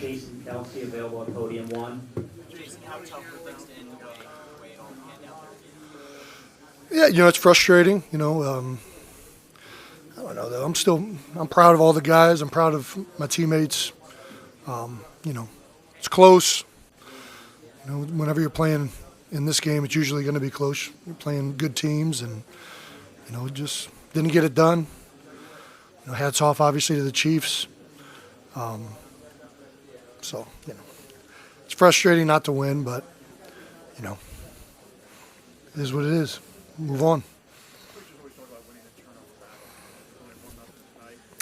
Jason Kelce available at podium one. Jason, how tough were things to end the way it all panned out Yeah, it's frustrating. I don't know though. I'm proud of all the guys. I'm proud of my teammates. It's close. Whenever you're playing in this game, it's usually going to be close. You're playing good teams, and just didn't get it done. Hats off obviously to the Chiefs. So it's frustrating not to win, but it is what it is. Move on.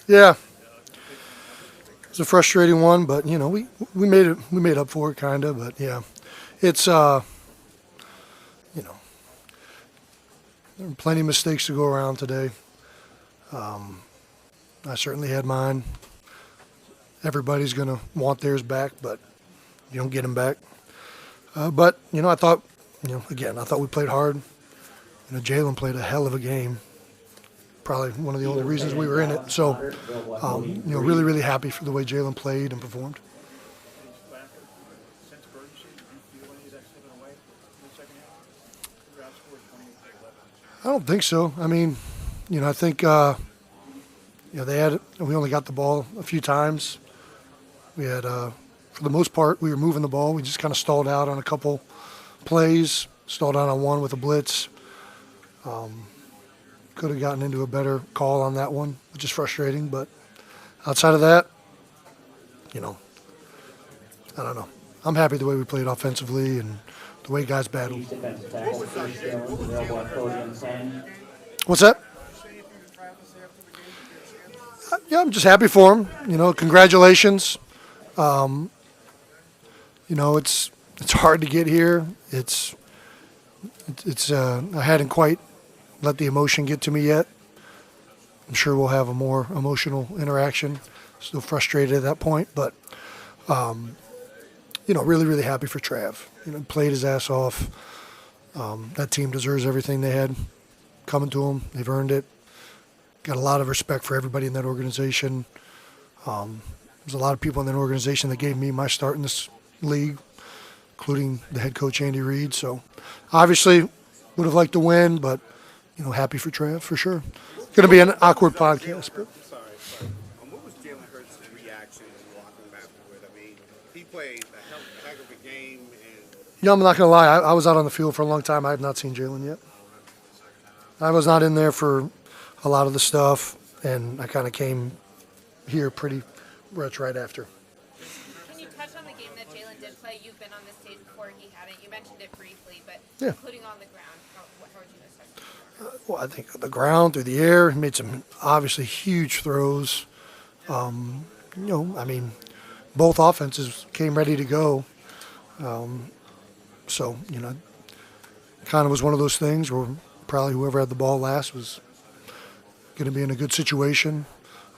Yeah, it's a frustrating one, but we made up for it kind of. But yeah, it's there were plenty of mistakes to go around today. I certainly had mine. Everybody's going to want theirs back, but you don't get them back. But I thought, I thought we played hard. Jalen played a hell of a game. Probably one of the only reasons we were in it. So, really, really happy for the way Jalen played and performed. I don't think so. I mean, I think, we only got the ball a few times. We had, for the most part, we were moving the ball. We just kind of stalled out on a couple plays, stalled out on one with a blitz. Could have gotten into a better call on that one, which is frustrating. But outside of that, I don't know. I'm happy the way we played offensively and the way guys battled. What's that? Yeah, I'm just happy for him. Congratulations. It's hard to get here. I hadn't quite let the emotion get to me yet. I'm sure we'll have a more emotional interaction. Still frustrated at that point, but really, really happy for Trav. Played his ass off. That team deserves everything they had coming to them. They've earned it. Got a lot of respect for everybody in that organization. There's a lot of people in that organization that gave me my start in this league, including the head coach, Andy Reid. So obviously would have liked to win, but, happy for Trav for sure. Going to be an awkward podcast. But. Sorry. What was Jalen Hurts' reaction in the locker room afterward? I mean, he played a heck of a game. I'm not going to lie. I was out on the field for a long time. I have not seen Jalen yet. I was not in there for a lot of the stuff, and I kind of came here pretty much right after. Can you touch on the game that Jalen did play? You've been on this stage before, he hadn't. You mentioned it briefly, but including on the ground, how would you assess it? Well, I think the ground, through the air, he made some obviously huge throws. Both offenses came ready to go. Kind of was one of those things where probably whoever had the ball last was going to be in a good situation.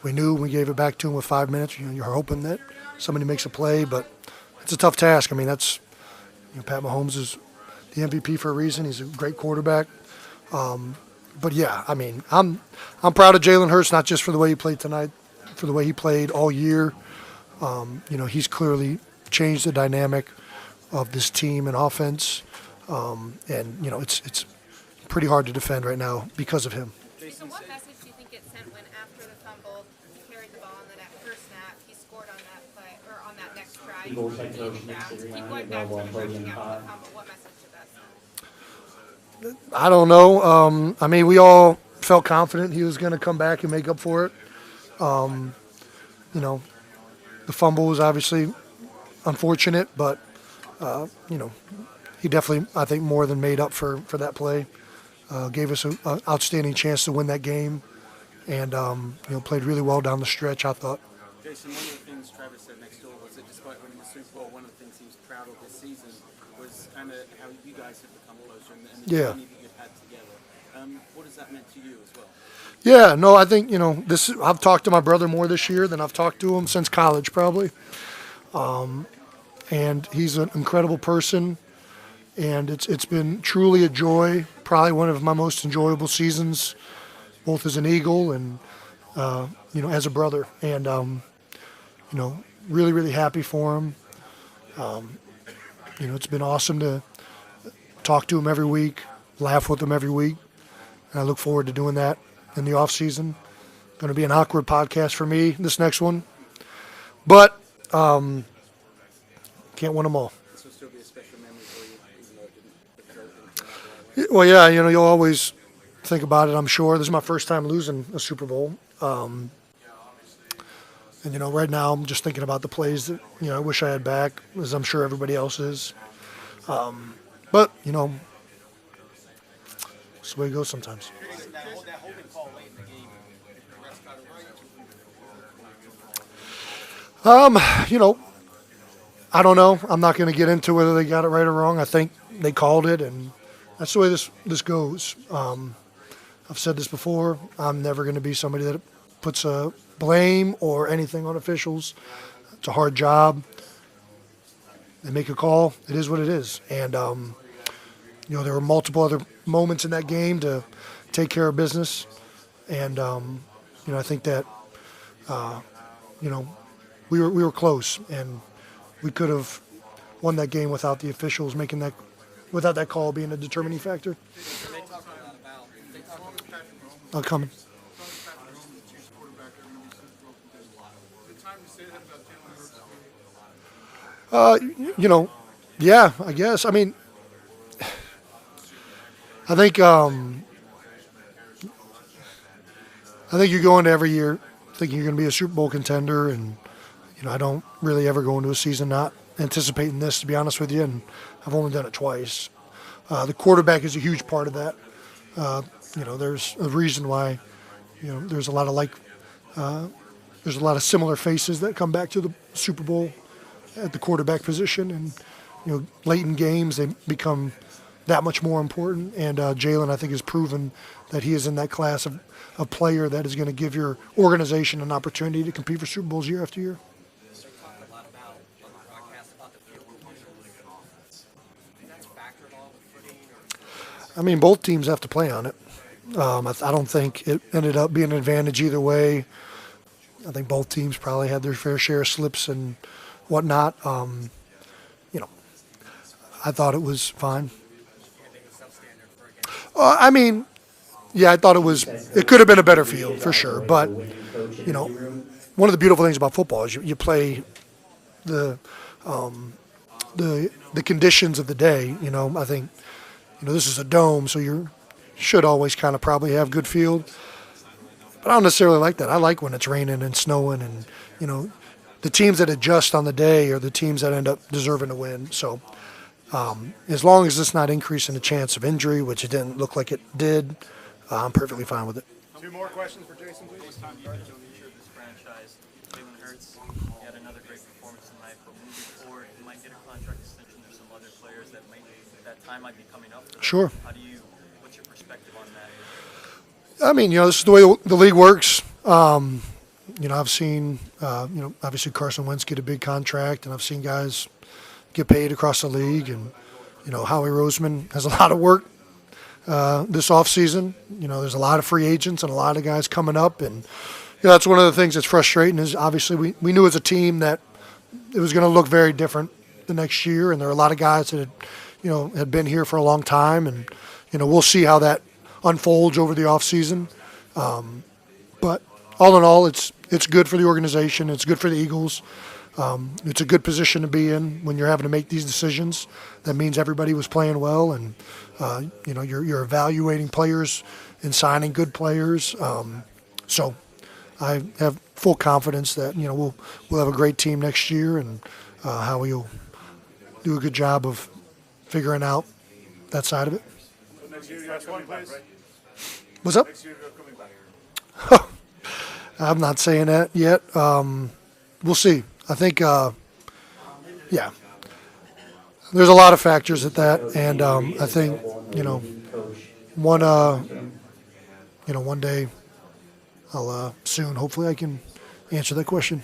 We knew when we gave it back to him with 5 minutes, you're hoping that somebody makes a play, but it's a tough task. I mean, that's, Pat Mahomes is the MVP for a reason. He's a great quarterback. But yeah, I mean, I'm proud of Jalen Hurts, not just for the way he played tonight, for the way he played all year. He's clearly changed the dynamic of this team and offense. It's pretty hard to defend right now because of him. So what message do you think it sent when after the fumble, he carried the ball and then at first snap, he scored on that play, or on that next drive? Keep going back to rushing out the fumble. What message did that send? I don't know. We all felt confident he was going to come back and make up for it. The fumble was obviously unfortunate, but, he definitely, I think, more than made up for that play. Gave us an outstanding chance to win that game, and played really well down the stretch, I thought. Jason, one of the things Travis said next door was that despite winning the Super Bowl, one of the things he was proud of this season was kind of how you guys have become closer and the journey that you've had together. What has that meant to you as well? Yeah, no, I think, I've talked to my brother more this year than I've talked to him since college probably. And he's an incredible person. And it's been truly a joy, probably one of my most enjoyable seasons, both as an Eagle and, as a brother. And, really, really happy for him. It's been awesome to talk to him every week, laugh with him every week. And I look forward to doing that in the off season. Going to be an awkward podcast for me, this next one. But can't win them all. This will still be a special memory for you, even though the result didn't turn out the right way. Well, yeah, you'll always think about it, I'm sure. This is my first time losing a Super Bowl. And, right now I'm just thinking about the plays that, I wish I had back, as I'm sure everybody else is. But, it's the way it goes sometimes. I don't know. I'm not going to get into whether they got it right or wrong. I think they called it, and that's the way this goes. I've said this before. I'm never going to be somebody that puts a blame or anything on officials. It's a hard job. They make a call. It is what it is. And, there were multiple other moments in that game to take care of business. And, I think that, we were close, and we could have won that game without the officials without that call being a determining factor. Coming. Yeah, I guess. I mean, I think you go into every year thinking you're going to be a Super Bowl contender, and I don't really ever go into a season not anticipating this, to be honest with you, and I've only done it twice. The quarterback is a huge part of that. There's a reason why, there's a lot of similar faces that come back to the Super Bowl at the quarterback position, and late in games they become that much more important. And Jalen, I think, has proven that he is in that class of player that is going to give your organization an opportunity to compete for Super Bowls year after year. I mean, both teams have to play on it. I don't think it ended up being an advantage either way. I think both teams probably had their fair share of slips and whatnot. I thought it was fine. I mean, yeah, I thought it could have been a better field for sure. But, one of the beautiful things about football is you play the conditions of the day. I think, this is a dome, so you should always kind of probably have good field. But I don't necessarily like that. I like when it's raining and snowing, and, the teams that adjust on the day are the teams that end up deserving to win. So as long as it's not increasing the chance of injury, which it didn't look like it did, I'm perfectly fine with it. 2 more questions for Jason, please. Based on the individual nature of this franchise, Jalen Hurts had another great performance tonight, but moving forward, he might get a contract extension. There's some other players that time might be coming up. Sure. What's your perspective on that? I mean, this is the way the league works. I've seen, obviously Carson Wentz get a big contract, and I've seen guys get paid across the league, and, Howie Roseman has a lot of work this offseason. There's a lot of free agents and a lot of guys coming up, and that's one of the things that's frustrating is obviously we knew as a team that it was going to look very different the next year, and there are a lot of guys that had been here for a long time, and we'll see how that unfolds over the offseason. But all in all, it's good for the organization. It's good for the Eagles. It's a good position to be in when you're having to make these decisions. That means everybody was playing well, and you're evaluating players and signing good players. So I have full confidence that we'll have a great team next year, and Howie will do a good job of figuring out that side of it. Next year, you guys coming back, right? What's up? Next year, you're coming back. I'm not saying that yet. We'll see. I think, yeah. There's a lot of factors at that, and I think, one day, I'll soon. Hopefully, I can answer that question.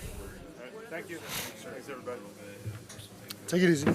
Thank you. Thanks, everybody. Take it easy.